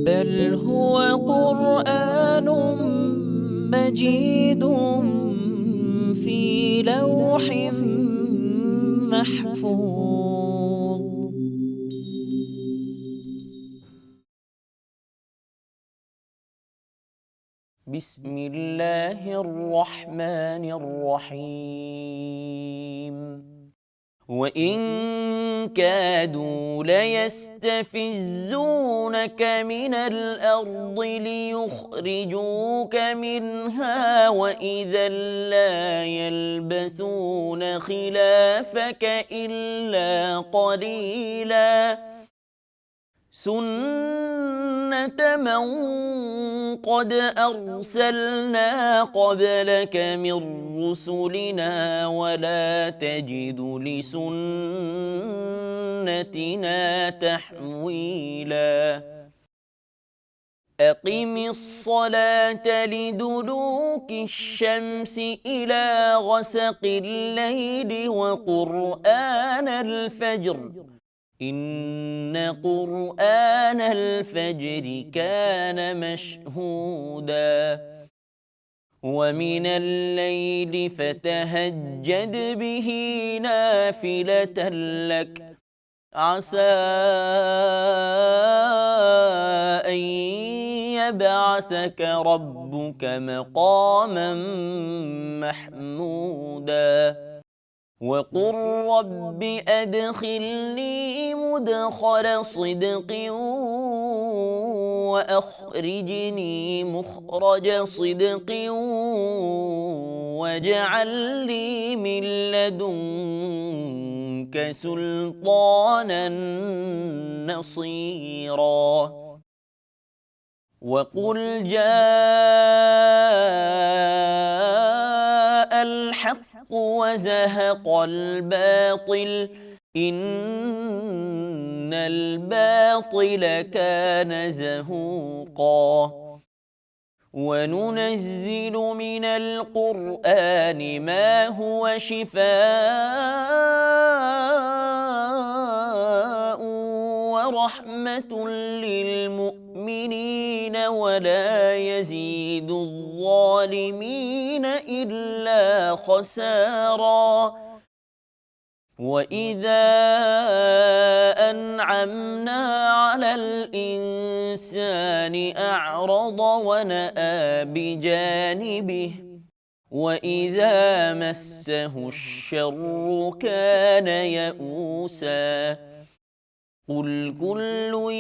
بل هو قرآن مجيد في لوح محفوظ. بسم الله الرحمن الرحيم. وإن كادوا ليستفزونك من الأرض ليخرجوك منها وإذا لا يلبثون خلافك إلا قليلا سنة من قد أرسلنا قبلك من رسلنا ولا تجد لسنتنا تحويلا أقم الصلاة لدلوك الشمس إلى غسق الليل وقرآن الفجر إن قرآن الفجر كان مشهودا ومن الليل فتهجد به نافلة لك عسى أن يبعثك ربك مقاما محمودا وقل رب أدخلني مدخل صدق وأخرجني مخرج صدق واجعل لي من لدنك سلطانا نصيرا وقل جاء الحق وزهق الباطل إن الباطل كان زهوقا وننزل من القرآن ما هو شفاء ورحمة للمؤمنين ولا يزيد الظالمين إلا خسارا وإذا أنعمنا على الإنسان أعرض ونأى بجانبه وإذا مسه الشر كان يئوسا قل كل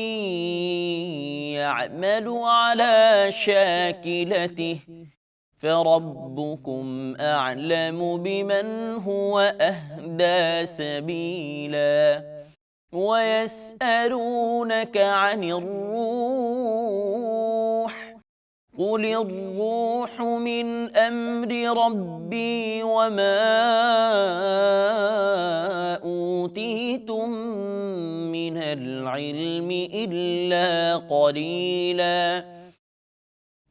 يعمل على شاكلته فربكم أعلم بمن هو أهدى سبيلا ويسألونك عن الروح قل الروح من أمر ربي وما أوتيتم من العلم إلا قليلا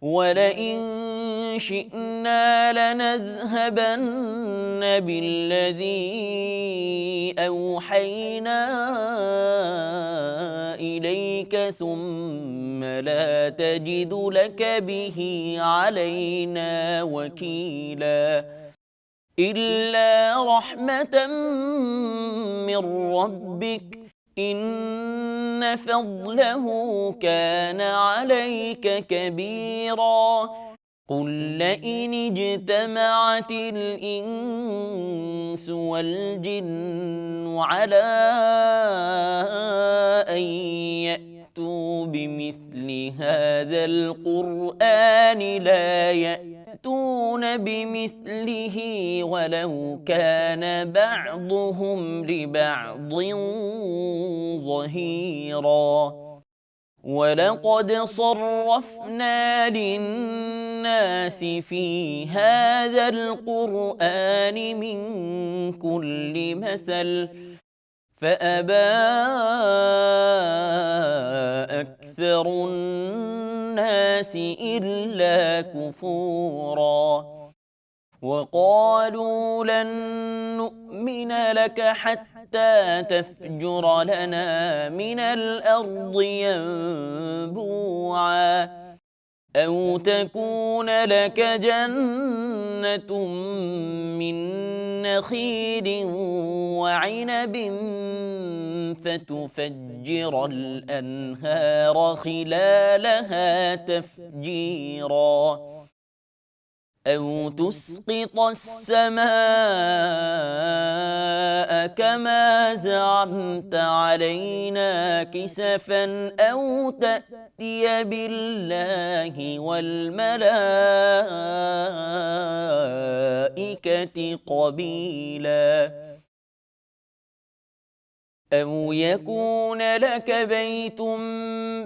ولئن شئنا لنذهبن بالذي أوحينا إليك ثم لا تجد لك به علينا وكيلا إلا رحمة من ربك إن فضله كان عليك كبيرا قل لئن اجتمعت الإنس والجن على أن يأتوا بمثل هذا القرآن لا يأتون بمثله ولو كان بعضهم لبعض ظهيرا ولقد صرفنا للناس في هذا القرآن من كل مثل فأبى أكثر الناس إلا كفورا وقالوا لن نؤمن لك حتى حتى تفجر لنا من الأرض ينبوعا أو تكون لك جنة من نخيل وعنب فتفجر الأنهار خلالها تفجيرا أو تسقط السماء كما زعمت علينا كسفا أو تأتي بالله والملائكة قبيلا أو يكون لك بيت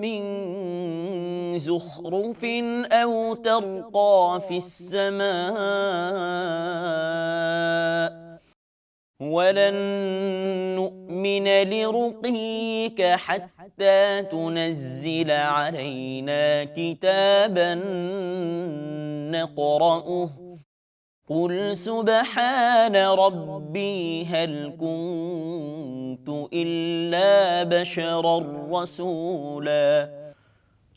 من زخرف أو ترقى في السماء ولن نؤمن لرقيك حتى تنزل علينا كتابا نقرأه قل سبحان ربي هل كنت إلا بشرا رسولا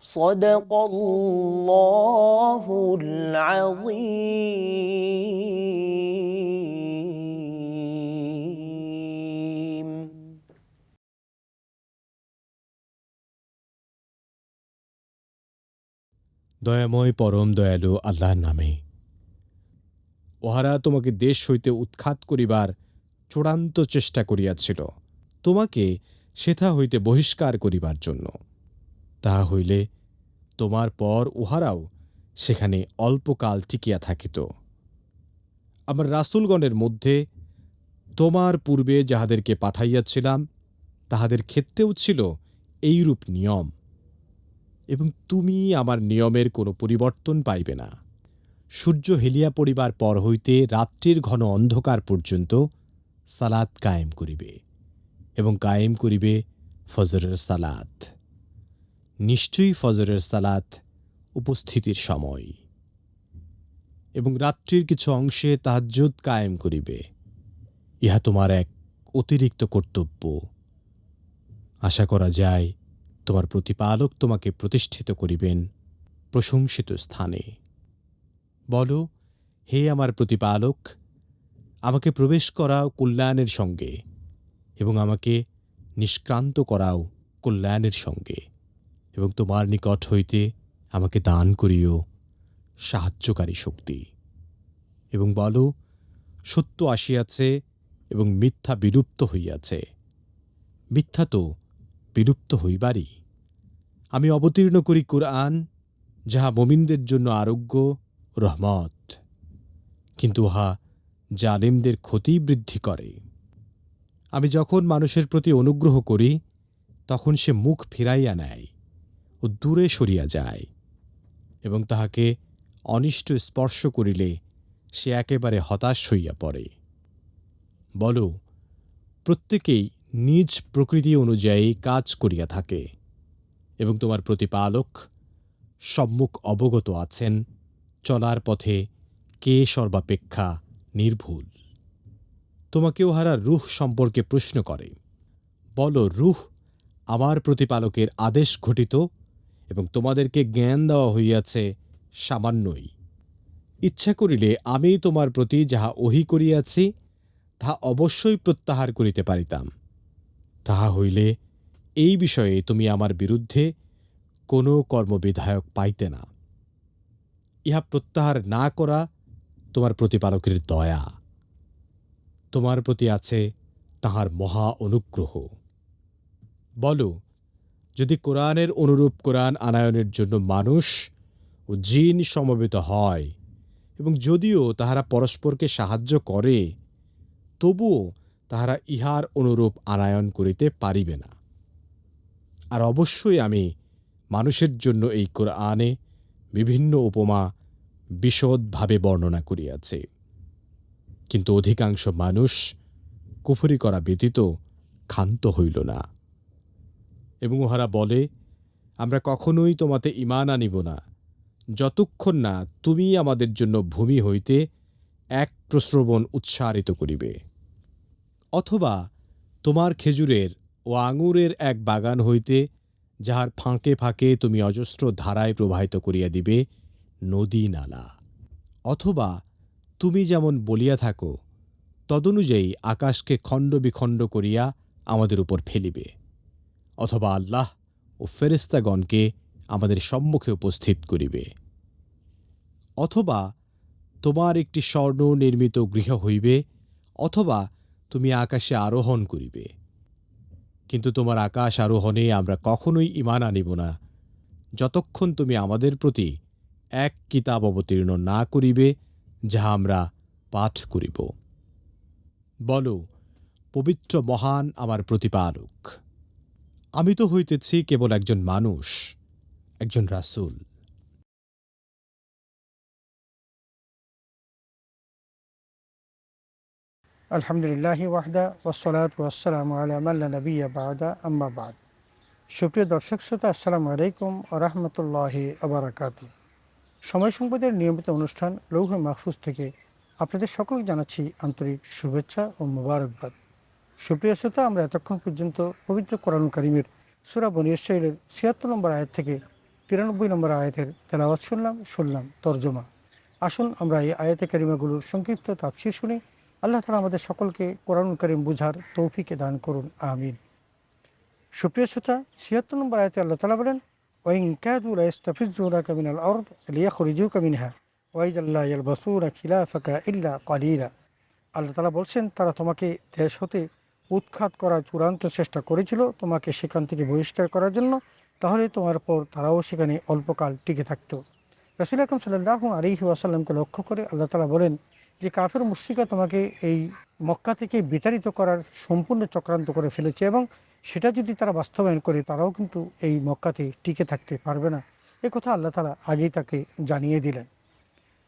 صدق الله العظيم. দয়াময় পরম দয়ালু আল্লাহর নামে। উহারা তোমাকে দেশ হইতে উৎখাত করিবার চূড়ান্ত চেষ্টা করিয়াছিল, তোমাকে সেথা হইতে বহিষ্কার করিবার জন্য। তাহা হইলে তোমার পর উহারাও সেখানে অল্পকাল টিকিয়া থাকিত। আমার রাসূলগণের মধ্যে তোমার পূর্বে যাহাদেরকে পাঠাইয়াছিলাম তাহাদের ক্ষেত্রেও ছিল এইরূপ নিয়ম, এবং তুমি আমার নিয়মের কোনো পরিবর্তন পাইবে না। সূর্য হেলিয়া পড়িবার পর হইতে রাত্রির ঘন অন্ধকার পর্যন্ত সালাত কায়েম করিবে, এবং কায়েম করিবে ফজরের সালাত। নিশ্চয়ই ফজরের সালাত উপস্থিতির সময়, এবং রাত্রির কিছু অংশে তাহাজ্জুদ কায়েম করিবে। ইহা তোমার এক অতিরিক্ত কর্তব্য। আশা করা যায় তোমার প্রতিপালক তোমাকে প্রতিষ্ঠিত করিবেন প্রশংসিত স্থানে। বলো, হে আমার প্রতিপালক, আমাকে প্রবেশ করাও কল্যাণের সঙ্গে, এবং আমাকে নিষ্ক্রান্ত করাও কল্যাণের সঙ্গে, এবং তোমার নিকট হইতে আমাকে দান করিও সাহায্যকারী শক্তি। এবং বলো, সত্য আসিয়াছে এবং মিথ্যা বিলুপ্ত হইয়াছে। মিথ্যা তো বিলুপ্ত হইবারই। আমি অবতীর্ণ করি কুরআন, যাহা মুমিনদের জন্য আরোগ্য রহমত, কিন্তু উহা জালিমদের ক্ষতি বৃদ্ধি করে। আমি যখন মানুষের প্রতি অনুগ্রহ করি তখন সে মুখ ফিরাইয়া নেয় ও দূরে সরিয়া যায়, এবং তাহাকে অনিষ্ট স্পর্শ করিলে সে একেবারে হতাশ হইয়া পড়ে। বলো, প্রত্যেকেই নিজ প্রকৃতি অনুযায়ী কাজ করিয়া থাকে, এবং তোমার প্রতিপালক সম্মুখ অবগত আছেন চলার পথে কে সর্বাপেক্ষা নির্ভুল। তোমাকে উহারা রূহ সম্পর্কে প্রশ্ন করে। বলো, রূহ আমার প্রতিপালকের আদেশ ঘটিত, এবং তোমাদেরকে জ্ঞান দেওয়া হইয়াছে সামান্যই। ইচ্ছা করিলে আমি তোমার প্রতি যাহা ওহী করিয়াছি তাহা অবশ্যই প্রত্যাহার করিতে পারিতাম। তাহা হইলে এই বিষয়ে তুমি আমার বিরুদ্ধে কোনো কর্মবিধায়ক পাইতে না। ইহা প্রত্যাহার না করা তোমার প্রতিপালকের দয়া। তোমার প্রতি আছে তাহার মহা অনুগ্রহ। বলো, যদি কোরআনের অনুরূপ কোরআন আনায়নের জন্য মানুষ ও জিন সমবেত হয়, এবং যদিও তাহারা পরস্পরকে সাহায্য করে, তবুও তাহারা ইহার অনুরূপ আনায়ন করিতে পারিবে না। আর অবশ্যই আমি মানুষের জন্য এই কোরআনে বিভিন্ন উপমা বিশদভাবে বর্ণনা করিয়াছি, কিন্তু অধিকাংশ মানুষ কুফরি করা ব্যতীত ক্ষান্ত হইল না। এবং উহারা বলে, আমরা কখনোই তোমাতে ঈমান আনিব না যতক্ষণ না তুমি আমাদের জন্য ভূমি হইতে এক প্রস্রবণ উৎসারিত করিবে, অথবা তোমার খেজুরের ও আঙুরের এক বাগান হইতে, যাহার ফাঁকে ফাঁকে তুমি অজস্র ধারায় প্রবাহিত করিয়া দিবে নদী নালা। অথবা তুমি যেমন বলিয়া থাকো, তদনুযায়ী আকাশকে খণ্ড বিখণ্ড করিয়া আমাদের উপর ফেলিবে। অথবা আল্লাহ ও ফেরেশতাগণকে আমাদের সম্মুখে উপস্থিত করিবে। অথবা তোমার একটি স্বর্ণ নির্মিত গৃহ হইবে, অথবা তুমি আকাশে আরোহণ করিবে। কিন্তু তোমার আকাশ আরোহণে আমরা কখনোই ঈমান আনিব না, যতক্ষণ তুমি আমাদের প্রতি এক কিতাব অবতীর্ণ না করিবে, যাহা আমরা পাঠ করিব। বলো, পবিত্র মহান আমার প্রতিপালক, আমি তো হইতেছি কেবল একজন মানুষ, একজন রাসূল। আলহামদুলিল্লাহি ওয়াহদা ওয়াসসালাতু ওয়াসসালামু আলা মান লা নাবিয়্যা বা'দা আম্মা বা'দ। সুপ্রিয় দর্শক শ্রোতা, আসসালামু আলাইকুম ওয়া রাহমাতুল্লাহি ওয়া বারাকাতুহু। সময় সংবাদের নিয়মিত অনুষ্ঠান লৌহে মাহফুজ থেকে আপনাদের সকলকে জানাচ্ছি আন্তরিক শুভেচ্ছা ও মোবারকবাদ। সুপ্রিয় শ্রোতা, আমরা এতক্ষণ পর্যন্ত পবিত্র কোরআন কারীমের সূরা বনী ইসরাঈলের ৭৬ নম্বর আয়াত থেকে ৯৩ নম্বর আয়াতের তেলাওয়াত শুনলাম তরজমা। আসুন আমরা এই আয়াতে কারিমাগুলোর সংক্ষিপ্ত তাফসীর শুনি। আল্লাহ তাআলা আমাদের সকলকে কোরআন কারীম বুঝার তৌফিকে দান করুন, আমিন। সুপ্রিয় শ্রোতা, ৭৬ নম্বর আয়াতে আল্লাহ তাআলা বলেন, ওয়াইন কাদু লা ইস্তাফিজুনাকা মিনাল আরদ লিয়াখরিজুকা মিনহা ওয়া ইযাল লা ইয়ালবাসুনা খিলাফাকা ইল্লা কালিলা। আল্লাহ তাআলা বলছেন, তারা তোমাকে দেশ হতে উৎখাত করার চূড়ান্ত চেষ্টা করেছিল তোমাকে সেখান থেকে বহিষ্কার করার জন্য, তাহলে তোমার পর তারাও সেখানে অল্পকাল টিকে থাকত। রাসূল আকরাম সাল্লাল্লাহু আলাইহি ওয়াসাল্লামকে লক্ষ্য করে আল্লাহ তাআলা বলেন যে কাফের মুশরিকরা তোমাকে এই মক্কা থেকে বিতাড়িত করার সম্পূর্ণ চক্রান্ত করে ফেলেছে, এবং সেটা যদি তারা বাস্তবায়ন করে তারাও কিন্তু এই মক্কাতে টিকে থাকতে পারবে না। এ কথা আল্লাহ তাআলা আগেই তাকে জানিয়ে দিলেন।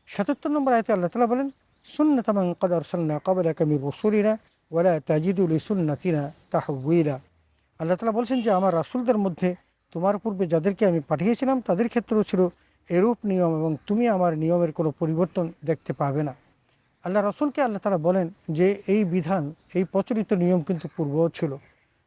৭৭ নম্বর আয়াতে আল্লাহ তাআলা বলেন, সুন্নাতা মান ক্বাদ আরসালনা ক্বাবলাকা মির রুসুলিনা ওয়া লা তাজিদু লিসুন্নাতিনা তাহউইলা। আল্লাহ তাআলা বলছেন যে আমার রাসূলদের মধ্যে তোমার পূর্বে যাদেরকে আমি পাঠিয়েছিলাম তাদের ক্ষেত্রেও ছিল এরূপ নিয়ম, এবং তুমি আমার নিয়মের কোনো পরিবর্তন দেখতে পাবে না। আল্লাহ রাসূলকে আল্লাহ তাআলা বলেন যে এই বিধান, এই প্রচলিত নিয়ম কিন্তু পূর্বও ছিল।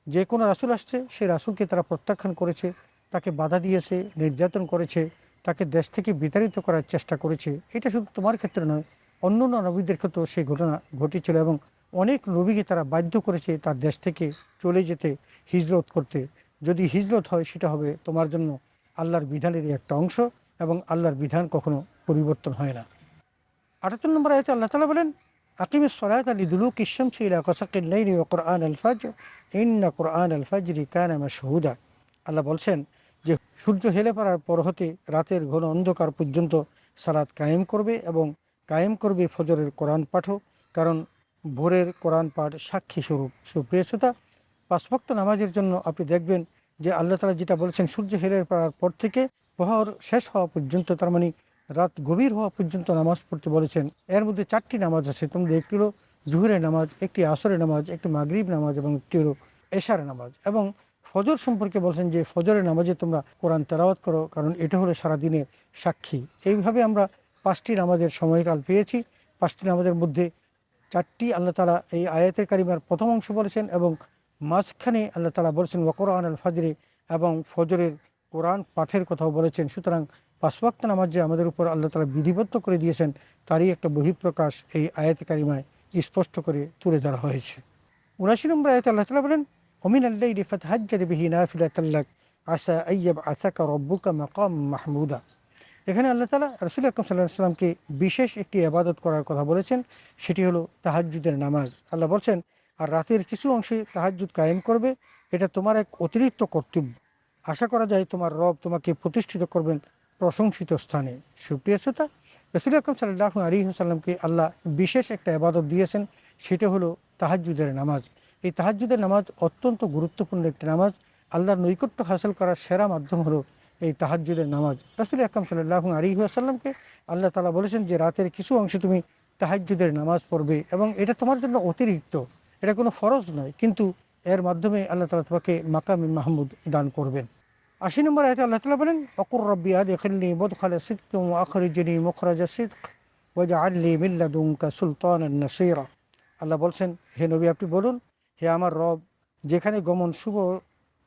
যে কোনো রাসূল আসছে সেই রাসূলকে তারা প্রত্যাখ্যান করেছে, তাকে বাধা দিয়েছে, নির্যাতন করেছে, তাকে দেশ থেকে বিতাড়িত করার চেষ্টা করেছে। এটা শুধু তোমার ক্ষেত্রে নয়, অন্য অন্য নবীদের ক্ষেত্রেও সেই ঘটনা ঘটেছিল, এবং অনেক নবীকে তারা বাধ্য করেছে তার দেশ থেকে চলে যেতে, হিজরত করতে। যদি হিজরত হয় সেটা হবে তোমার জন্য আল্লাহর বিধানেরই একটা অংশ, এবং আল্লাহর বিধান কখনো পরিবর্তন হয় না। ৭৮ নম্বর আয়াতে আল্লাহ তাআলা বলেন, আকিমিস সালাতা লিদুলুকি শামসি ইলা গাসাকিল লাইলি ওয়া কুরআনাল ফাজর ইন্না কুরআনাল ফাজরি কানা মাশহুদা। আল্লাহ বলছেন যে সূর্য হেলে পড়ার পর হতে রাতের ঘন অন্ধকার পর্যন্ত সালাত কায়েম করবে, এবং কায়েম করবে ফজরের কোরআন পাঠও, কারণ ভোরের কোরআন পাঠ সাক্ষী স্বরূপ। সুপ্রিয় শ্রোতা, ৫ ওয়াক্ত নামাজের জন্য আপনি দেখবেন যে আল্লাহ তাআলা যেটা বলেছেন, সূর্য হেলে পড়ার পর থেকে প্রহর শেষ হওয়া পর্যন্ত, তার মানে রাত গভীর হওয়া পর্যন্ত নামাজ পড়তে বলেছেন। এর মধ্যে 4টি নামাজ আছে। তোমরা একটি হলো জুহরের নামাজ, একটি আসরের নামাজ, একটি মাগরিব নামাজ, এবং একটি হলো এশার নামাজ। এবং ফজর সম্পর্কে বলছেন যে ফজরের নামাজে তোমরা কোরআন তেলাওয়াত করো, কারণ এটা হলো সারাদিনের সাক্ষী। এইভাবে আমরা 5টি নামাজের সময়কাল পেয়েছি। 5টি নামাজের মধ্যে 4টি আল্লাহ তাআলা এই আয়াতের কারিমার প্রথম অংশ বলেছেন, এবং মাঝখানে আল্লাহ তাআলা বলেছেন ওয়া কুরআনাল ফাজরি, এবং ফজরের কোরআন পাঠের কথাও বলেছেন। সুতরাং 5 ওয়াক্ত নামাজ যে আমাদের উপর আল্লাহ তাআলা বিধিবদ্ধ করে দিয়েছেন, তারই একটা বহিঃপ্রকাশ এই আয়াতে কারিমায় স্পষ্ট করে তুলে ধরা হয়েছে। ৭৯ নম্বর আয়াতে আল্লাহ তাআলা বলেন, ওমিনাল লাইলি ফাতাহাজ্জাদ বিহি নাফিলাতাল লাক আসা আইয়াবআসাকা রাব্বুকা মাকামান মাহমুদা। এখানে আল্লাহ তাআলা রাসূল আকরাম সাল্লাল্লাহু আলাইহি ওয়াসাল্লামকে বিশেষ একটি ইবাদত করার কথা বলেছেন, সেটি হলো তাহাজ্জুদের নামাজ। আল্লাহ বলছেন, আর রাতের কিছু অংশে তাহাজ্জুদ কায়েম করবে, এটা তোমার এক অতিরিক্ত কর্তব্য। আশা করা যায় তোমার রব তোমাকে প্রতিষ্ঠিত করবেন প্রশংসিত স্থানে। সুপ্রিয় শ্রোতা, রাসূল আকরাম সাল্লাল্লাহু আলাইহি ওয়াসাল্লামকে আল্লাহ বিশেষ একটা ইবাদত দিয়েছেন, সেটা হলো তাহাজ্জুদের নামাজ। এই তাহাজ্জুদের নামাজ অত্যন্ত গুরুত্বপূর্ণ একটি নামাজ। আল্লাহর নৈকট্য হাসিল করার সেরা মাধ্যম হলো এই তাহাজ্জুদের নামাজ। রাসূল আকরাম সাল্লাল্লাহু আলাইহি ওয়াসাল্লামকে আল্লাহ তাআলা বলেছেন যে রাতের কিছু অংশে তুমি তাহাজ্জুদের নামাজ পড়বে, এবং এটা তোমার জন্য অতিরিক্ত, এটা কোনো ফরজ নয়, কিন্তু এর মাধ্যমে আল্লাহ তাআলা তোমাকে মাকামে মাহমুদ দান করবেন। ৮০ নম্বর আয়াতে আল্লাহ তাআলা বলেন, অকুর রব্বি আদখিলনি মুদখালা সিদকিন ওয়া আখরিজনি মুখরাজা সিদক ওয়াজআলনি মিন লাদুনকা সুলতানান নাসীরা। আল্লাহ বলছেন, হে নবী আপনি বলুন, হে আমার রব, যেখানে গমন শুভ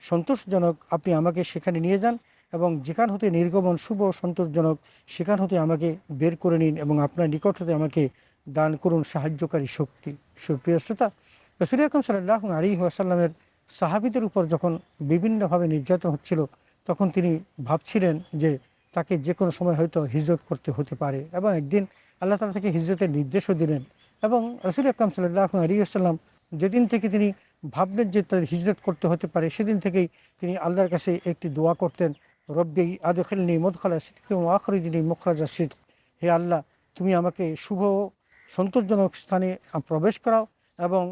সন্তোষজনক আপনি আমাকে সেখানে নিয়ে যান, এবং যেখান হতে নির্গমন শুভ সন্তোষজনক সেখান হতে আমাকে বের করে নিন, এবং আপনার নিকট হতে আমাকে দান করুন সাহায্যকারী শক্তি। সুপ্রিয় শ্রোতা, রাসূল আকরাম সাল্লাল্লাহু আলাইহি ওয়াসাল্লামের সাহাবীদের উপর যখন বিভিন্নভাবে নির্যাতন হচ্ছিল, তখন তিনি ভাবছিলেন যে তাকে যে কোনো সময় হয়তো হিজরত করতে হতে পারে, এবং একদিন আল্লাহ তাআলা তাকে হিজরতের নির্দেশও দিলেন। এবং রাসূল আকরাম সাল্লাল্লাহু আলাইহি ওয়াসাল্লাম যেদিন থেকে তিনি ভাবলেন যে তার হিজরত করতে হতে পারে, সেদিন থেকেই তিনি আল্লাহর কাছে একটি দোয়া করতেন, রব্বি আদখিলনি মুদখালা সিদকিন ওয়া আখরিজনি মুখরাজা সিদক। হে আল্লাহ, তুমি আমাকে শুভ সন্তোষজনক স্থানে প্রবেশ করাও এবং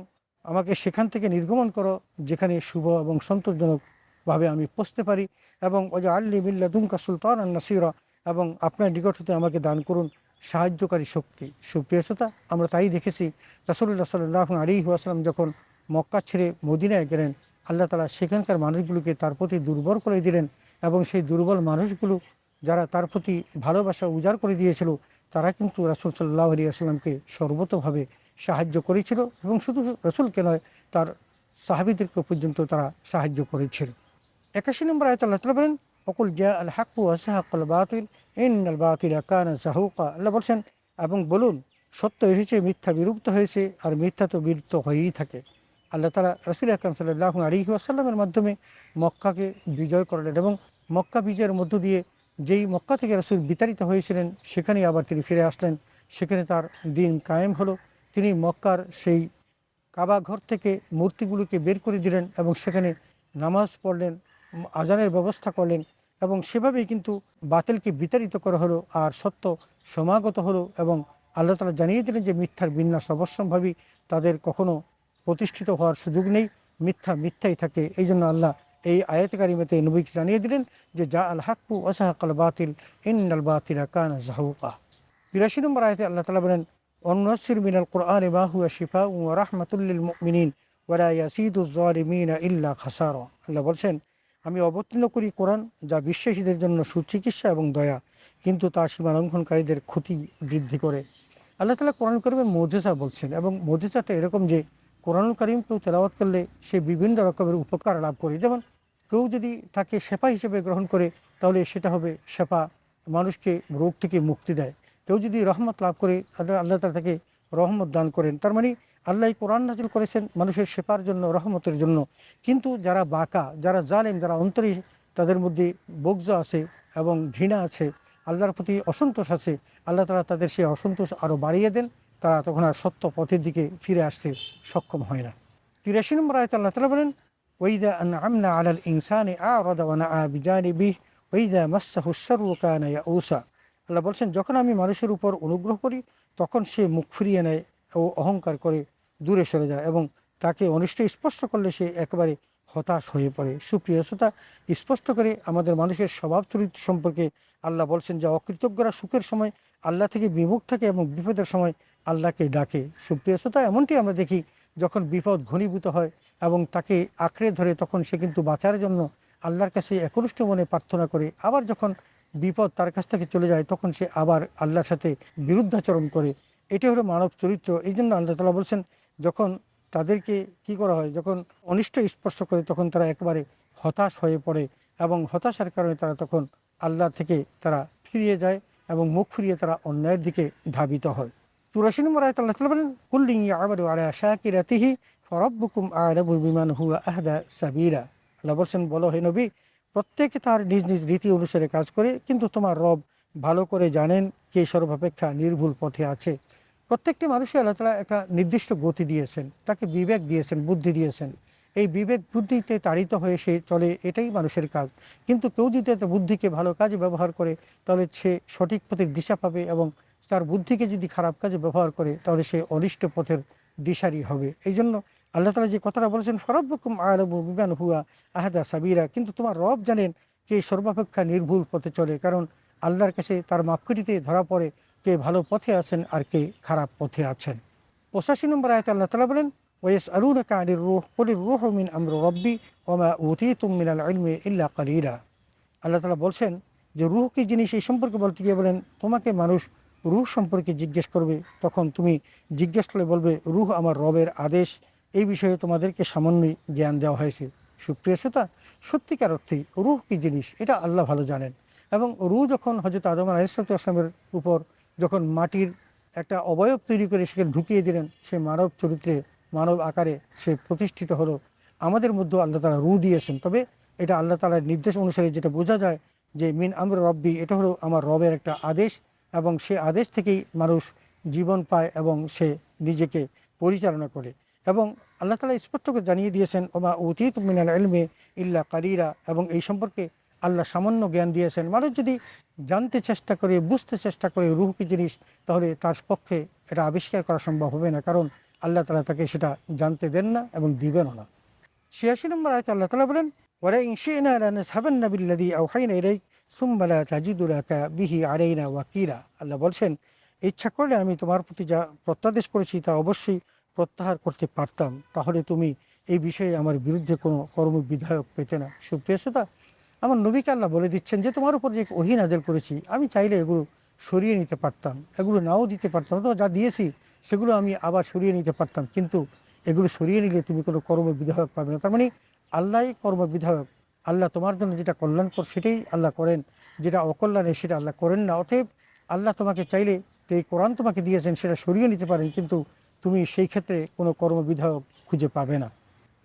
আমাকে সেখান থেকে নির্গমন করো যেখানে শুভ এবং সন্তোষজনকভাবে আমি পৌঁছতে পারি, এবং ওজা আল্লি মিল্লা দুমকা সুলতান নাসিরা, এবং আপনার নিকট হতে আমাকে দান করুন সাহায্যকারী শক্তি। সুপ্রিয় শ্রোতা, আমরা তাই দেখেছি রাসূলুল্লাহ সাল্লাল্লাহু আলাইহি ওয়াসাল্লাম যখন মক্কা ছেড়ে মদিনায় গেলেন, আল্লাহ তাআলা সেখানকার মানুষগুলোকে তার প্রতি দুর্বল করে দিলেন, এবং সেই দুর্বল মানুষগুলো যারা তার প্রতি ভালোবাসা উজাড় করে দিয়েছিল, তারা কিন্তু রাসূল সাল্লাল্লাহু আলাইহি ওয়াসাল্লামকে সর্বতোভাবে সাহায্য করেছিল, এবং শুধু রাসূলকে নয়, তার সাহাবীদেরকে পর্যন্ত তারা সাহায্য করেছিল। 81 নম্বর আয়াতে আল্লাহ তাআলা বলেন, ওয়াকুল জা আল হাক্কু ওয়া যাহাকাল বাতিল ইন্নাল বাতিলা কানা যাহুকা। আল্লাহ বলছেন, এবং বলুন সত্য এসেছে, মিথ্যা বিলুপ্ত হয়েছে, আর মিথ্যা তো বিলুপ্ত হয়েই থাকে। আল্লাহ তাআলা রাসূল আকরাম সাল্লাল্লাহু আলাইহি ওয়াসাল্লামের মাধ্যমে মক্কাকে বিজয় করলেন, এবং মক্কা বিজয়ের মধ্য দিয়ে যেই মক্কা থেকে রাসূল বিতাড়িত হয়েছিলেন সেখানেই আবার তিনি ফিরে আসলেন, সেখানে তার দিন কায়েম হলো। তিনি মক্কার সেই কাবা ঘর থেকে মূর্তিগুলোকে বের করে দিলেন, এবং সেখানে নামাজ পড়লেন, আজানের ব্যবস্থা করলেন, এবং সেভাবেই কিন্তু বাতিলকে বিতাড়িত করা হলো, আর সত্য সমাগত হলো। এবং আল্লাহ তাআলা জানিয়ে দিলেন যে মিথ্যার বিন্যাস অবশ্যম্ভাবী, তাদের কখনো প্রতিষ্ঠিত হওয়ার সুযোগ নেই, মিথ্যা মিথ্যাই থাকে। এই জন্য আল্লাহ এই আয়াতে কারিমাতে নবীকে জানিয়ে দিলেন যে জা আল হাক্কু ওয়া যাহাকাল বাতিল ইন্নাল বাতিলা কানা যাহুকা। 82 নম্বর আয়াতে আল্লাহ তাআলা বলেন, ওয়ানুনাজ্জিলু মিনাল কুরআনি মা হুয়া শিফাউন ওয়া রাহমাতুল লিল মুমিনিন ওয়া লা ইয়াজিদুজ জালিমিনা ইল্লা খাসারা। আল্লাহ বলছেন, আমি অবতীর্ণ করি কোরআন যা বিশ্বাসীদের জন্য সুচিকিৎসা এবং দয়া, কিন্তু তা সীমা লঙ্ঘনকারীদের ক্ষতি বৃদ্ধি করে। আল্লাহ তাআলা কোরআন কারীমের মুজিজা বলছেন, এবং মুজিজাটা এরকম যে কোরআনুল কারীম কেউ তেলাওয়াত করলে সে বিভিন্ন রকমের উপকার লাভ করে। যেমন কেউ যদি তাকে শেফা হিসেবে গ্রহণ করে, তাহলে সেটা হবে শেফা, মানুষকে রোগ থেকে মুক্তি দেয়। কেউ যদি রহমত লাভ করে, আল্লাহ তাআলা তাকে রহমত দান করেন। তার মানে আল্লাহ কোরআন নাজিল করেছেন মানুষের শেফার জন্য, রহমতের জন্য। কিন্তু যারা বাঁকা, যারা জালেম, যারা অন্তরে তাদের মধ্যে বগজ আছে এবং ঘৃণা আছে, আল্লাহর প্রতি অসন্তোষ আছে, আল্লাহ তাআলা তাদের সেই অসন্তোষ আরও বাড়িয়ে দেন, তারা তখন আর সত্য পথের দিকে ফিরে আসতে সক্ষম হয় না। 83 নম্বর আয়াতে আল্লাহ তাআলা বলেন, ওয়াইদা আনআমনা আলাল ইনসানি আ'রাদা ওয়া নাআ বিজানিবিহি ওয়াইদা মাসসাহুশ শাররু কানা ইয়াউসা। আল্লাহ বলছেন, যখন আমি মানুষের উপর অনুগ্রহ করি তখন সে মুখ ফিরিয়ে নেয় ও অহংকার করে দূরে সরে যায়, এবং তাকে অনিষ্ট স্পষ্ট করলে সে একেবারে হতাশ হয়ে পড়ে। সুপ্রিয় শ্রোতা, স্পষ্ট করে আমাদের মানুষের স্বভাব চরিত্র সম্পর্কে আল্লাহ বলছেন যে অকৃতজ্ঞরা সুখের সময় আল্লাহ থেকে বিমুখ থাকে এবং বিপদের সময় আল্লাহকে ডাকে। সুপ্রিয় শ্রোতা, এমনটি আমরা দেখি যখন বিপদ ঘনীভূত হয় এবং তাকে আঁকড়ে ধরে, তখন সে কিন্তু বাঁচার জন্য আল্লাহর কাছে একনিষ্ঠ মনে প্রার্থনা করে। আবার যখন বিপদ তার কাছ থেকে চলে যায়, তখন সে আবার আল্লাহর সাথে বিরুদ্ধাচরণ করে। এটি হলো মানব চরিত্র। এই জন্য আল্লাহ তাআলা বলছেন, যখন তাদেরকে কি করা হয়, যখন অনিষ্ট স্পর্শ করে, তখন তারা একেবারে হতাশ হয়ে পড়ে, এবং হতাশার কারণে তারা তখন আল্লাহ থেকে তারা ফিরিয়ে যায় এবং মুখ ফিরিয়ে তারা অন্যায়ের দিকে ধাবিত হয়। 84 নম্বর আয়াতে আল্লাহ তাআলা বলেন, কুল্লু ইয়া'মালু আলা শাকিরাতিহি ফারাব্বুকুম আ'লামু বিমান হুয়া আহদা সাবিলা। আল্লাহ বলছেন, বলো হে নবী, প্রত্যেকে তার নিজ নিজ রীতি অনুসারে কাজ করে, কিন্তু তোমার রব ভালো করে জানেন কে সর্বাপেক্ষা নির্ভুল পথে আছে। প্রত্যেকটি মানুষই আল্লাহ তাআলা একটা নির্দিষ্ট গতি দিয়েছেন, তাকে বিবেক দিয়েছেন, বুদ্ধি দিয়েছেন। এই বিবেক বুদ্ধিতে তাড়িত হয়ে সে চলে, এটাই মানুষের কাজ। কিন্তু কেউ যদি তার বুদ্ধিকে ভালো কাজে ব্যবহার করে, তাহলে সে সঠিক পথের দিশা পাবে, এবং তার বুদ্ধিকে যদি খারাপ কাজে ব্যবহার করে, তাহলে সে অনিষ্ট পথের দিশারি হবে। এই জন্য আল্লাহ তাআলা যে কথাটা বলেছেন, ফারাব্বুকুম আ'লামু বিমান হুয়া আহদা সাবিলা, কিন্তু তোমার রব জানেন কে সর্বাপেক্ষা নির্ভুল পথে চলে, কারণ আল্লাহর কাছে তার মাপকাঠিতে ধরা পড়ে কে ভালো পথে আছেন আর কে খারাপ পথে আছেন। 85 নম্বর আয়াতে আল্লাহ তাআলা বলেন, ওয়াইসআলুনাকা আনির রূহ কুলির রূহু মিন আমরি রাব্বি ওয়া মা উতীতুম মিনাল ইলমি ইল্লা কালিলা। আল্লাহ তাআলা বলছেন যে রূহ কি জিনিস, এই সম্পর্কে বলতে গিয়ে বলেন, তোমাকে মানুষ রূহ সম্পর্কে জিজ্ঞেস করবে, তখন তুমি জিজ্ঞেস করলে বলবে রূহ আমার রবের আদেশ, এই বিষয়ে তোমাদেরকে সামান্যই জ্ঞান দেওয়া হয়েছে। সুপ্রিয় শ্রোতা, সত্যিকার অর্থে রূহ কী জিনিস এটা আল্লাহ ভালো জানেন। এবং রূহ যখন হযরত আদম আলাইহিসসালামের উপর যখন মাটির একটা অবয়ব তৈরি করে সেখানে ঢুকিয়ে দিলেন, সে মানব চরিত্রে মানব আকারে সে প্রতিষ্ঠিত হলো। আমাদের মধ্যে আল্লাহ তাআলা রূহ দিয়েছেন, তবে এটা আল্লাহ তাআলার নির্দেশ অনুসারে যেটা বোঝা যায় যে মিন আমর রব্বি, এটা হলো আমার রবের একটা আদেশ, এবং সে আদেশ থেকেই মানুষ জীবন পায় এবং সে নিজেকে পরিচালনা করে। এবং আল্লাহ তাআলা স্পষ্ট করে জানিয়ে দিয়েছেন ওমা উতীতু মিনাল ইলমি ইল্লা কালিলা, এবং এই সম্পর্কে আল্লাহ সামান্য জ্ঞান দিয়েছেন। মানুষ যদি জানতে চেষ্টা করে, বুঝতে চেষ্টা করে রূহ কী জিনিস, তাহলে তার পক্ষে এটা আবিষ্কার করা সম্ভব হবে না, কারণ আল্লাহ তাআলা তাকে সেটা জানতে দেন না এবং দিবেনও না। ৮৬ নম্বর আয়াতে আল্লাহ তাআলা বলেন ওয়ালা ইন শি'না লানাযহাবান্না বিল্লাযী আওহাইনা ইলাইক সুম্মা লা তাজিদু লাকা বিহি আলাইনা ওয়াকিলা। আল্লাহ বলছেন, ইচ্ছা করলে আমি তোমার প্রতি যা প্রত্যাদেশ করেছি তা অবশ্যই প্রত্যাহার করতে পারতাম, তাহলে তুমি এই বিষয়ে আমার বিরুদ্ধে কোনো কর্মবিধায়ক পেতে না। সুপ্রিয় শ্রোতা, আমার নবীকে আল্লাহ বলে দিচ্ছেন যে তোমার উপর যে ওহী নাযিল করেছি, আমি চাইলে এগুলো সরিয়ে নিতে পারতাম, এগুলো নাও দিতে পারতাম, অথবা যা দিয়েছি সেগুলো আমি আবার সরিয়ে নিতে পারতাম, কিন্তু এগুলো সরিয়ে নিলে তুমি কোনো কর্মবিধায়ক পাবে না। তার মানে আল্লাহই কর্মবিধায়ক। আল্লাহ তোমার জন্য যেটা কল্যাণকর সেটাই আল্লাহ করেন, যেটা অকল্যাণের সেটা আল্লাহ করেন না। অতএব আল্লাহ তোমাকে চাইলে তো এই কোরআন তোমাকে দিয়েছেন সেটা সরিয়ে নিতে পারেন, কিন্তু তুমি সেই ক্ষেত্রে কোনো কর্মবিধায়ক খুঁজে পাবে না।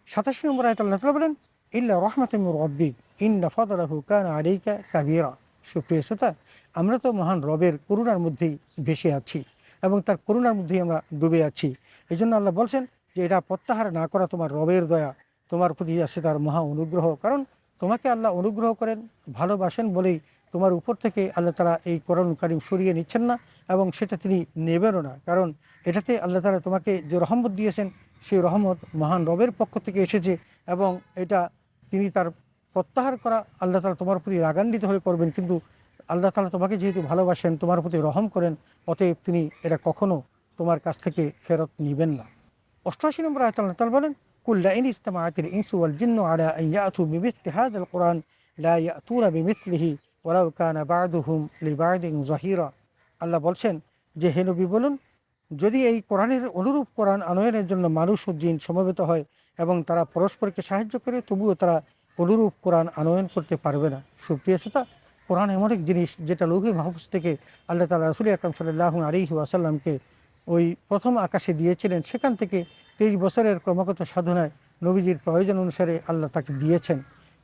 ৮৭ নম্বর আয়াতে আল্লাহ তাআলা বলেন ইল্লা রাহমাতাম মির রাব্বিক ইন্না ফাদলাহু কানা আলাইকা কাবীরা। সুপ্রিয় শ্রোতা, আমরা তো মহান রবের করুণার মধ্যেই ভেসে আছি এবং তার করুণার মধ্যেই আমরা ডুবে আছি। এই জন্য আল্লাহ বলছেন যে এটা প্রত্যাহার না করা তোমার রবের দয়া, তোমার প্রতি আছে তার মহা অনুগ্রহ। কারণ তোমাকে আল্লাহ অনুগ্রহ করেন, ভালোবাসেন বলেই তোমার উপর থেকে আল্লাহ তাআলা এই কোরআন কারীম সরিয়ে নিচ্ছেন না, এবং সেটা তিনি নেবেনও না। কারণ এটাতে আল্লাহ তাআলা তোমাকে যে রহমত দিয়েছেন সেই রহমত মহান রবের পক্ষ থেকে এসেছে, এবং এটা তিনি তার প্রত্যাহার করা আল্লাহ তাআলা তোমার প্রতি রাগান্বিত হয়ে করবেন, কিন্তু আল্লাহ তাআলা তোমাকে যেহেতু ভালোবাসেন, তোমার প্রতি রহম করেন, অতএব তিনি এটা কখনো তোমার কাছ থেকে ফেরত নেবেন না। ৮৮ নম্বর আয়াতে আল্লাহ তাআলা বলেন কুল লা ইন ইজতামাআতিল ইনসু ওয়াল জিন্নু আলা আন ইয়াতু বিমিসলি হাযাল কুরআন লা ইয়াতুনা বিমিসলিহি ওয়ালাউ কানা বা'দুহুম লিবা'দিন যাহিরা। আল্লাহ বলছেন যে হে নবী বলুন, যদি এই কোরআনের অনুরূপ কোরআন আনয়নের জন্য মানুষ ও জিন সমবেত হয় এবং তারা পরস্পরকে সাহায্য করে, তবুও তারা অনুরূপ কোরআন আনয়ন করতে পারবে না। সুপ্রিয় শ্রোতা, কোরআন এমন এক জিনিস যেটা লৌহে মাহফুজ থেকে আল্লাহ তাআলা রাসূল আকরাম সাল্লাল্লাহু আলাইহি ওয়াসাল্লামকে ওই প্রথম আকাশে দিয়েছিলেন, সেখান থেকে 23 বছরের ক্রমাগত সাধনায় নবীজির প্রয়োজন অনুসারে আল্লাহ তাকে দিয়েছেন।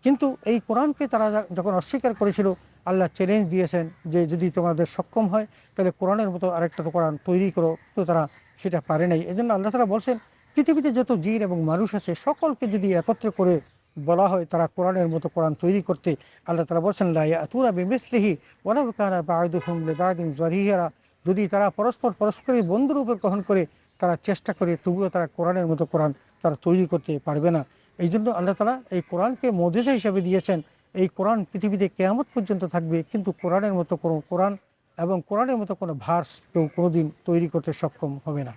কিন্তু এই কোরআনকে তারা যখন অস্বীকার করেছিল, আল্লাহ চ্যালেঞ্জ দিয়েছেন যে যদি তোমাদের সক্ষম হয় তাহলে কোরআনের মতো আরেকটা কোরআন তৈরি করো, তো তারা সেটা পারে নাই। এজন্য আল্লাহ তাআলা বলছেন পৃথিবীতে যত জিন এবং মানুষ আছে সকলকে যদি একত্রে করে বলা হয় তারা কোরআনের মতো কোরআন তৈরি করতে, আল্লাহ তাআলা বলছেন লা ইয়াতুনা বিমিসলিহি ওয়ালাউ কানা বা'দুহুম লিবা'দিন যাহিরা। যদি তারা পরস্পরের বন্ধুরূপে গ্রহণ করে তারা চেষ্টা করে, তবুও তারা কোরআনের মতো কোরআন তারা তৈরি করতে পারবে না। এই জন্য আল্লাহ তাআলা এই কোরআনকে মুজিজা হিসেবে দিয়েছেন। এই কোরআন পৃথিবীতে কিয়ামত পর্যন্ত থাকবে, কিন্তু কোরআনের মতো কোনো কোরআন এবং কোরআনের মতো কোনো ভার্স কেউ কোনোদিন তৈরি করতে সক্ষম হবে না।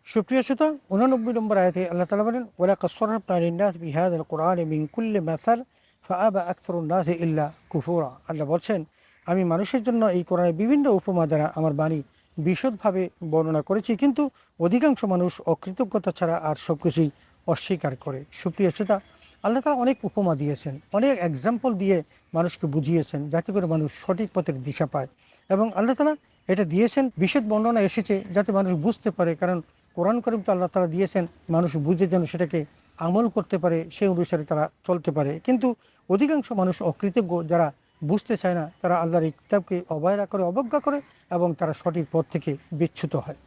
সুপ্রিয় শ্রোতা, 89 নম্বর আয়াতে আল্লাহ তাআলা বলেন ওয়ালাকাদ সাররাফনা লিন-নাসি ফি হাযাল কুরআনি মিন কুল্লি মাসাল ফাআবা আকসারুন নাসি ইল্লা কুফুরা। আল্লাহ বলছেন আমি মানুষের জন্য এই কোরআনের বিভিন্ন উপমা দ্বারা আমার বাণী বিশদভাবে বর্ণনা করেছি, কিন্তু অধিকাংশ মানুষ অকৃতজ্ঞতা ছাড়া আর সব কিছুই অস্বীকার করে। সুপ্রিয় শ্রোতা, আল্লাহ তাআলা অনেক উপমা দিয়েছেন, অনেক এক্সাম্পল দিয়ে মানুষকে বুঝিয়েছেন যাতে করে মানুষ সঠিক পথের দিশা পায়, এবং আল্লাহ তাআলা এটা দিয়েছেন বিশদ বর্ণনা এসেছে যাতে মানুষ বুঝতে পারে। কারণ কোরআন কারীম তো আল্লাহ তাআলা দিয়েছেন মানুষ বুঝে যেন সেটাকে আমল করতে পারে, সেই অনুসারে তারা চলতে পারে। কিন্তু অধিকাংশ মানুষ অকৃতজ্ঞ, যারা বুঝতে চায় না, তারা আল্লাহর এই কিতাবকে অবহেলা করে, অবজ্ঞা করে, এবং তারা সঠিক পথ থেকে বিচ্যুত হয়।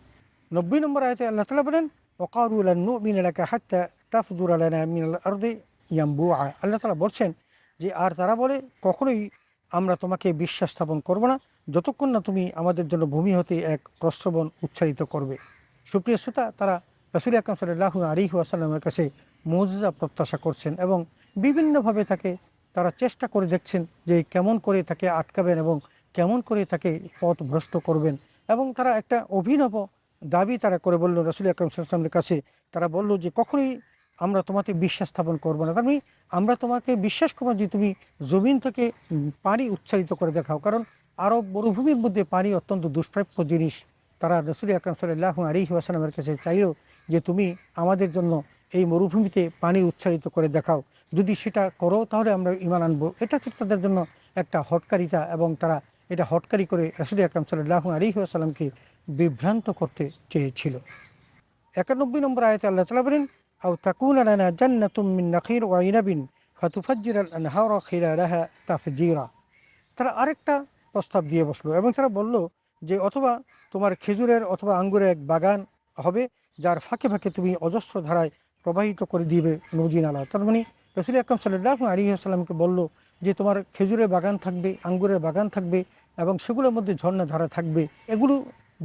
90 নম্বর আয়াতে আল্লাহ তাআলা বলেন ওয়াকালু লান নু'মিনা লাকা হাত্তা তাফজুরা লানা মিনাল আরদি ইয়ামবুআ। আল্লাহ তাআলা বলছেন যে আর তারা বলে কখনোই আমরা তোমাকে বিশ্বাস স্থাপন করব না যতক্ষণ না তুমি আমাদের জন্য ভূমি হতে এক প্রস্রবণ উচ্চারিত করবে। সুপ্রিয় শ্রোতা, তারা রাসূল আকরাম সাল্লাল্লাহু আলাইহি ওয়াসাল্লামের কাছে মুজিজা প্রত্যাশা করছেন এবং বিভিন্নভাবে তারা চেষ্টা করে দেখছেন যে কেমন করে তাকে আটকাবেন এবং কেমন করে তাকে পথ ভ্রষ্ট করবেন। এবং তারা একটা অভিনব দাবি তারা করে বলল রাসূল আকরাম সাল্লাল্লাহু আলাইহি ওয়াসাল্লামের কাছে। তারা বলল যে কখনোই আমরা তোমাকে বিশ্বাস স্থাপন করবো না, কারণ আমরা তোমাকে বিশ্বাস করবো যে তুমি জমিন থেকে পানি উচ্চারিত করে দেখাও। কারণ আরব মরুভূমির মধ্যে পানি অত্যন্ত দুষ্প্রাপ্য জিনিস। তারা রাসূল আকরাম সাল্লাল্লাহু আলাইহি ওয়াসাল্লামের কাছে চাইল যে তুমি আমাদের জন্য এই মরুভূমিতে পানি উচ্চারিত করে দেখাও, যদি সেটা করো তাহলে আমরা ঈমান আনবো। এটা ছিল তাদের জন্য একটা হটকারিতা, এবং তারা এটা হটকারি করে রাসূল আকরাম সাল্লাল্লাহু আলাইহি ওয়াসাল্লামকে বিভ্রান্ত করতে চেয়েছিল। 91 নম্বর আয়াতে আল্লাহ তাআলা বলেন, আও তাকুনা লানা জান্নাতুম মিন নাখিল ওয়া ইনাবিন ফাতুফাজ্জিরাল আনহারা খিলালাহা তাফজিরা। তারা আরেকটা প্রস্তাব দিয়ে বসলো এবং তারা বলল যে অথবা তোমার খেজুরের অথবা আঙ্গুরের এক বাগান হবে, যার ফাঁকে ফাঁকে তুমি অজস্র ধারায় প্রবাহিত করে দিবে নজিন আলা। তার মানে রাসূল আকরাম সাল্লাল্লাহু আলাইহি ওয়াসাল্লামকে বলল যে তোমার খেজুরের বাগান থাকবে, আঙ্গুরের বাগান থাকবে এবং সেগুলোর মধ্যে ঝর্ণা ধারা থাকবে। এগুলো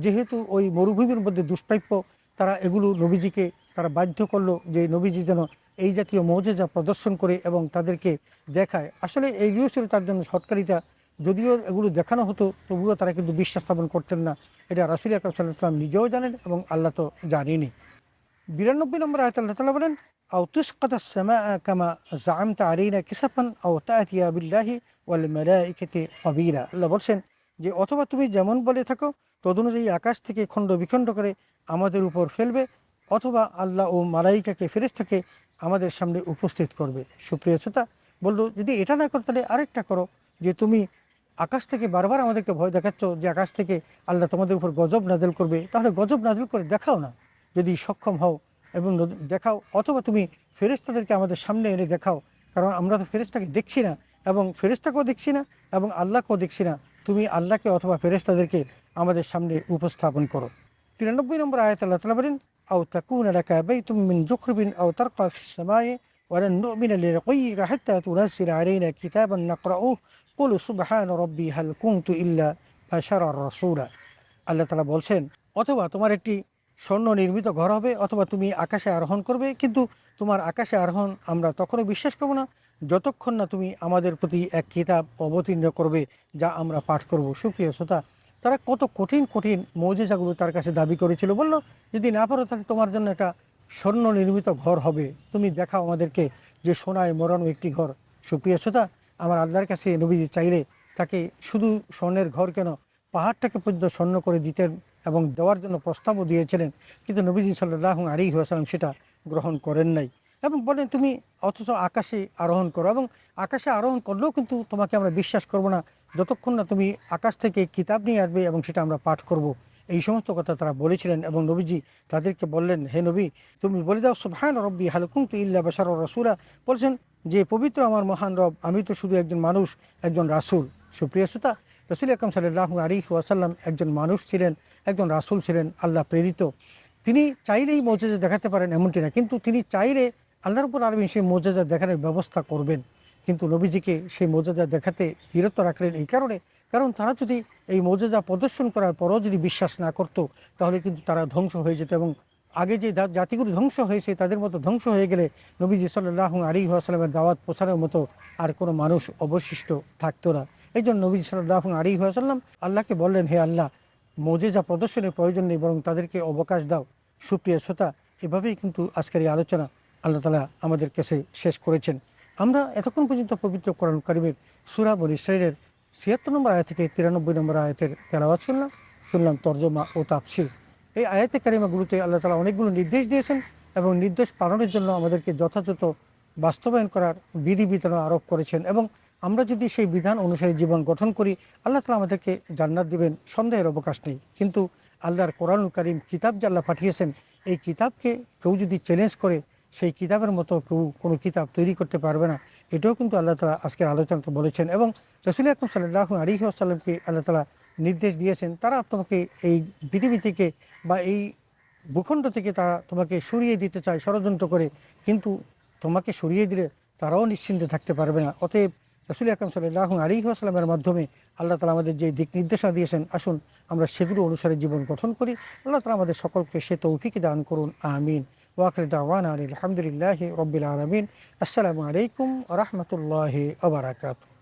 যেহেতু ওই মরুভূমির মধ্যে দুষ্প্রাপ্য, তারা এগুলো নবীজিকে তারা বাধ্য করলো যে নবীজি যেন এই জাতীয় মৌজেজা প্রদর্শন করে এবং তাদেরকে দেখায়। আসলে এইগুলো ছিল তার জন্য সৎকারিতা। যদিও এগুলো দেখানো হতো তবুও তারা কিন্তু বিশ্বাস স্থাপন করতেন না। এটা রাসূল আকরাম সাল্লাল্লাহু আলাইহি ওয়াসাল্লাম নিজেও জানেন এবং আল্লাহ তো জানেনই। 92 নম্বর আয়াতে আল্লাহ তাআলা বলেন, আও তুসকাতাস সামাআ কামা জাআমতা আলাইনা কিসাফান আও তাতিয়া বিল্লাহি ওয়াল মালাইকাতি কবিরা। আল্লাহ বলছেন যে অথবা তুমি যেমন বলে থাকো তদনুযায়ী আকাশ থেকে খণ্ড বিখণ্ড করে আমাদের উপর ফেলবে, অথবা আল্লাহ ও মালাইকাকে ফেরেশতাকে আমাদের সামনে উপস্থিত করবে। সুপ্রিয় শ্রোতা, বললো যদি এটা না করো তাহলে আরেকটা করো, যে তুমি আকাশ থেকে বারবার আমাদেরকে ভয় দেখাচ্ছ যে আকাশ থেকে আল্লাহ তোমাদের উপর গজব নাজিল করবে, তাহলে গজব নাজিল করে দেখাও না যদি সক্ষম হও, এবং দেখাও, অথবা তুমি ফেরেশতাদেরকে আমাদের সামনে এনে দেখাও, কারণ আমরা তো ফেরেশতাকে দেখছি না এবং ফেরেশতাকেও দেখছি না এবং আল্লাহকেও দেখছি না। তুমি আল্লাহকে অথবা ফেরেশতাদেরকে আমাদের সামনে উপস্থাপন করো। 93 নম্বর আয়াত আল্লাহ তাআলা বলেন, আও তাকুনা লাকা বাইতুম মিন যুখরিবিন আও তারকা ফিস সামায়ে ওয়ালান নুমিনা লিরুকিয়িকা হাত্তা তুনাজ্জিলা আলাইনা কিতাবান নাকরাউহু কুল সুবহানা রাব্বি হাল কুনতু ইল্লা বাশারার রাসূলা। আল্লাহ তাআলা বলছেন, অথবা তোমার একটি স্বর্ণ নির্মিত ঘর হবে, অথবা তুমি আকাশে আরোহণ করবে, কিন্তু তোমার আকাশে আরোহণ আমরা তখনও বিশ্বাস করব না যতক্ষণ না তুমি আমাদের প্রতি এক কিতাব অবতীর্ণ করবে যা আমরা পাঠ করব। সুপ্রিয় শ্রোতা, তারা কত কঠিন কঠিন মৌজেজাগুলো তার কাছে দাবি করেছিল। বলল যদি না পারো তাহলে তোমার জন্য একটা স্বর্ণ নির্মিত ঘর হবে, তুমি দেখাও আমাদেরকে যে সোনায় মোড়ানো একটি ঘর। সুপ্রিয় শ্রোতা, আমার আল্লাহর কাছে নবীজি চাইলে তাকে শুধু স্বর্ণের ঘর কেন, পাহাড়টাকে পর্যন্ত স্বর্ণ করে দিতেন এবং দেওয়ার জন্য প্রস্তাবও দিয়েছিলেন, কিন্তু নবীজি সাল্লাল্লাহু আলাইহি ওয়াসাল্লাম সেটা গ্রহণ করেন নাই এবং বলেন তুমি অথচ আকাশে আরোহণ করো, এবং আকাশে আরোহণ করলেও কিন্তু তোমাকে আমরা বিশ্বাস করব না যতক্ষণ না তুমি আকাশ থেকে কিতাব নিয়ে আসবে এবং সেটা আমরা পাঠ করব। এই সমস্ত কথা তারা বলেছিলেন এবং নবীজি তাদেরকে বললেন, হে নবী, তুমি বলে দাও সুবহানা রাব্বি হাল কুনতু ইল্লা বাশারার রাসূলা। বলছেন যে পবিত্র আমার মহান রব, আমি তো শুধু একজন মানুষ, একজন রাসূল। সুপ্রিয় শ্রোতা, রাসূল আকরাম সাল্লাল্লাহু আলাইহি ওয়াসাল্লাম একজন মানুষ ছিলেন, একজন রাসূল ছিলেন, আল্লাহ প্রেরিত। তিনি চাইলেই মুজিজা দেখাতে পারেন এমনটি না, কিন্তু তিনি চাইলে আল্লাহ রাব্বুল আলামিন সেই মুজিজা দেখানোর ব্যবস্থা করবেন। কিন্তু নবীজিকে সেই মুজিজা দেখাতে বিরত রাখলেন এই কারণে, কারণ তারা যদি এই মুজিজা প্রদর্শন করার পরও যদি বিশ্বাস না করত তাহলে কিন্তু তারা ধ্বংস হয়ে যেত, এবং আগে যে জাতিগুলো ধ্বংস হয়েছে তাদের মতো ধ্বংস হয়ে গেলে নবীজি সাল্লাল্লাহু আলাইহি ওয়াসাল্লামের দাওয়াত প্রচারের মতো আর কোনো মানুষ অবশিষ্ট থাকতো না। এই জন্য নবীজি সাল্লাল্লাহু আলাইহি ওয়াসাল্লাম আল্লাহকে বললেন, হে আল্লাহ, মুজিজা প্রদর্শনের প্রয়োজন নেই, বরং তাদেরকে অবকাশ দাও। সুপ্রিয় শ্রোতা, এভাবেই কিন্তু আজকের এই আলোচনা আল্লাহ তাআলা আমাদের কাছে শেষ করেছেন। আমরা এতক্ষণ পর্যন্ত পবিত্র কোরআন কারীমের সূরা বনী ইসরাঈলের ৭৬ নম্বর আয়াত থেকে ৯৩ নম্বর আয়াতের তেলাওয়াত শুনলাম তরজমা ও তাফসীর। এই আয়াতে কারিমাগুলোতে আল্লাহ তাআলা অনেকগুলো নির্দেশ দিয়েছেন এবং নির্দেশ পালনের জন্য আমাদেরকে যথাযথ বাস্তবায়ন করার বিধিবিধান আরোপ করেছেন, এবং আমরা যদি সেই বিধান অনুসারে জীবন গঠন করি আল্লাহ তাআলা আমাদেরকে জান্নাত দিবেন, সন্দেহের অবকাশ নেই। কিন্তু আল্লাহর কোরআনুল কারীম কিতাব যে আল্লাহ পাঠিয়েছেন, এই কিতাবকে কেউ যদি চ্যালেঞ্জ করে সেই কিতাবের মতো কেউ কোনো কিতাব তৈরি করতে পারবে না, এটাও কিন্তু আল্লাহ তাআলা আজকের আলোচনাতে বলেছেন। এবং রাসূল আকরাম সাল্লাল্লাহু আলাইহি ওয়াসাল্লামকে আল্লাহ তাআলা নির্দেশ দিয়েছেন, তারা তোমাকে এই পৃথিবী থেকে বা এই ভূখণ্ড থেকে তারা তোমাকে সরিয়ে দিতে চায় ষড়যন্ত্র করে, কিন্তু তোমাকে সরিয়ে দিলে তারাও নিশ্চিন্তে থাকতে পারবে না। অতএব রাসূল আকরাম সাল্লাল্লাহু আলাইহি ওয়াসাল্লামের মাধ্যমে আল্লাহ তাআলা আমাদের যে দিক নির্দেশনা দিয়েছেন, আসুন আমরা সেগুলো অনুসারে জীবন গঠন করি। আল্লাহ তাআলা আমাদের সকলকে সে তৌফিক দান করুন, আমিন। ওয়া আখিরু দাওয়ানা আলহামদুলিল্লাহি রাব্বিল আলামিন। আসসালামু আলাইকুম ওয়া রাহমাতুল্লাহি ওয়া বারাকাতুহু।